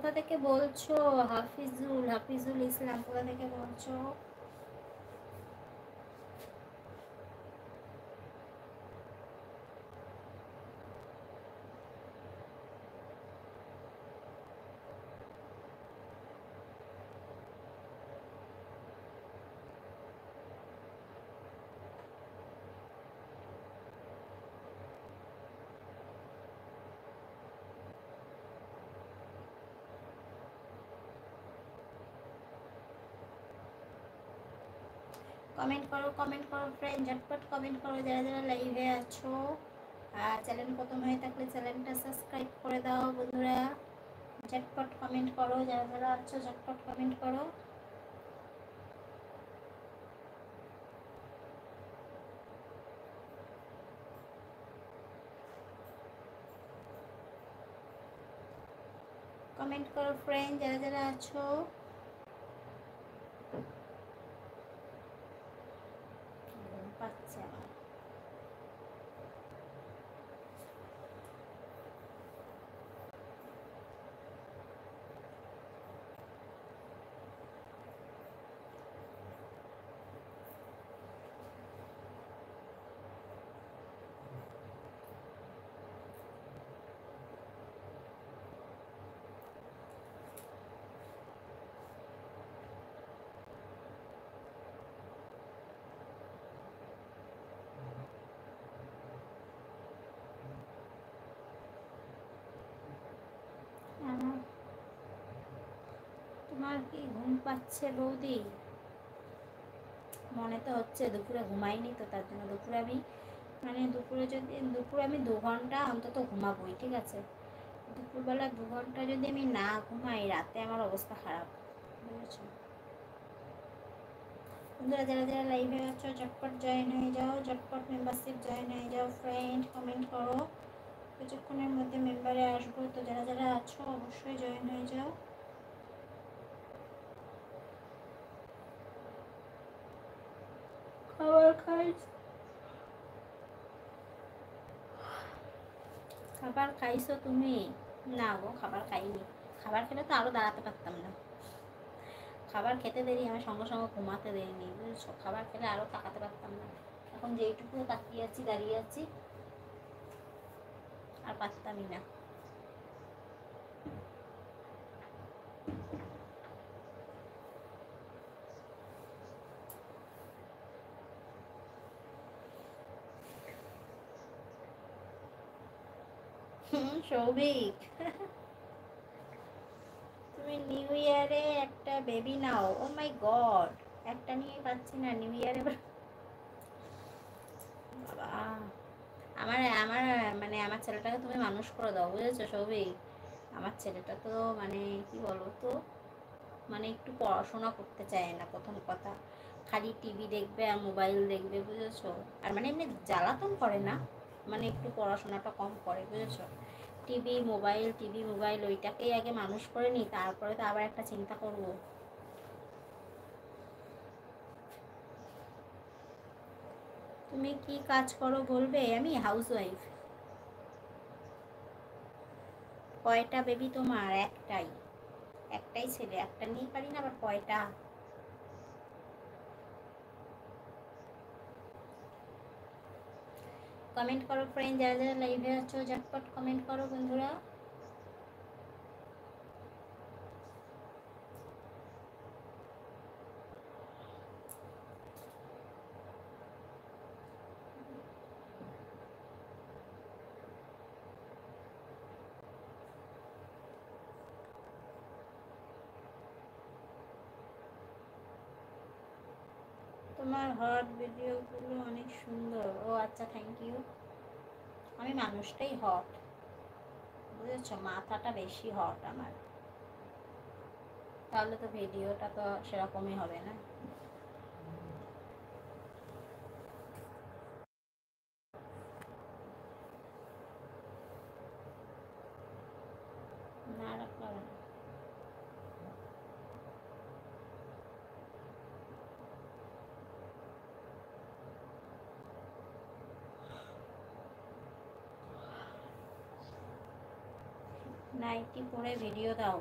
কোথা থেকে বলছো? হাফিজুল ইসলাম, কোথা থেকে বলছো? কমেন্ট করো ফ্রেন্ড, ঝটপট কমেন্ট করো যারা যারা লাইভে আছো। আর চ্যানেল প্রথম হয়ে থাকলে চ্যানেলটা সাবস্ক্রাইব করে দাও বন্ধুরা। ঝটপট কমেন্ট করো যারা যারা আছো, ঝটপট কমেন্ট করো। কমেন্ট করো ফ্রেন্ড যারা যারা আছো। পাচ্ছে আমার। তোমার কি ঘুম পাচ্ছে বৌদি? মনে তো হচ্ছে দুপুরে ঘুমাইনি তো, তার জন্য দুপুরে আমি দুপুরে আমি 2 ঘন্টা অন্তত ঘুমাবোই, ঠিক আছে? দুপুরবেলা 2 ঘন্টা যদি আমি না ঘুমাই, রাতে আমার অবস্থা খারাপ, বুঝেছো? বন্ধুরা যারা যারা লাইভে আছো ঝটপট জয়েন হয়ে যাও, ঝটপট মেম্বারশিপ জয়েন হয়ে যাও ফ্রেন্ড। কমেন্ট করো, কিছুক্ষণের মধ্যে মেম্বারে আসবো, তো যারা যারা আছো অবশ্যই জয়েন হয়ে যাও। খাবার খাইছো তুমি? না গো, খাবার খাইনি। খাবার খেলে তো আরো দাঁড়াতে পারতাম না। খাবার খেতে দেরি, আমার সঙ্গে সঙ্গে ঘুমাতে দেরিনি, বুঝেছো? খাবার খেলে আরো তাকাতে পারতাম না। এখন যেইটুকু তাকিয়ে আছি, দাঁড়িয়ে আছি, আর পারতামই না। সৌভিক, তুমি নিউ ইয়ারে একটা বেবি নাও। ও মাই গড, একটা নিয়ে পাচ্ছি না নিউ ইয়ারে। বাবা, আমার আমার মানে আমার ছেলেটাকে তুমি মানুষ করে দাও, বুঝেছো সৌভিক? আমার ছেলেটা তো মানে কি বলো তো, মানে একটু পড়াশোনা করতে চায় না, প্রথম কথা। খালি টিভি দেখবে আর মোবাইল দেখবে, বুঝেছো? আর মানে এমনি জ্বালাতন করে না, মানে একটু পড়াশোনাটা কম করে, বুঝেছো? টিভি মোবাইল ওইটাকেই আগে মানুষ করে নি, তারপরে তো আবার একটা চিন্তা করব। তুমি কি কাজ করো বলবে? আমি হাউসওয়াইফ। কয়টা বেবি তোমার? একটাই? একটাই ছেলে, একটা নিয়ে পারি না, আবার কয়টা? কমেন্ট করো ফ্রেন্ড যারা যারা লাইভে আছো, ঝটপট কমেন্ট করো বন্ধুরা। তোমার হট ভিডিওগুলো অনেক সুন্দর। ও আচ্ছা, থ্যাংক ইউ। আমি মানুষটাই হট, বুঝেছো? মাথাটা বেশি হট আমার, তাহলে তো ভিডিওটা তো সেরকমই হবে না। না রাখলে হবে না। নাইটি পরে ভিডিও দাও।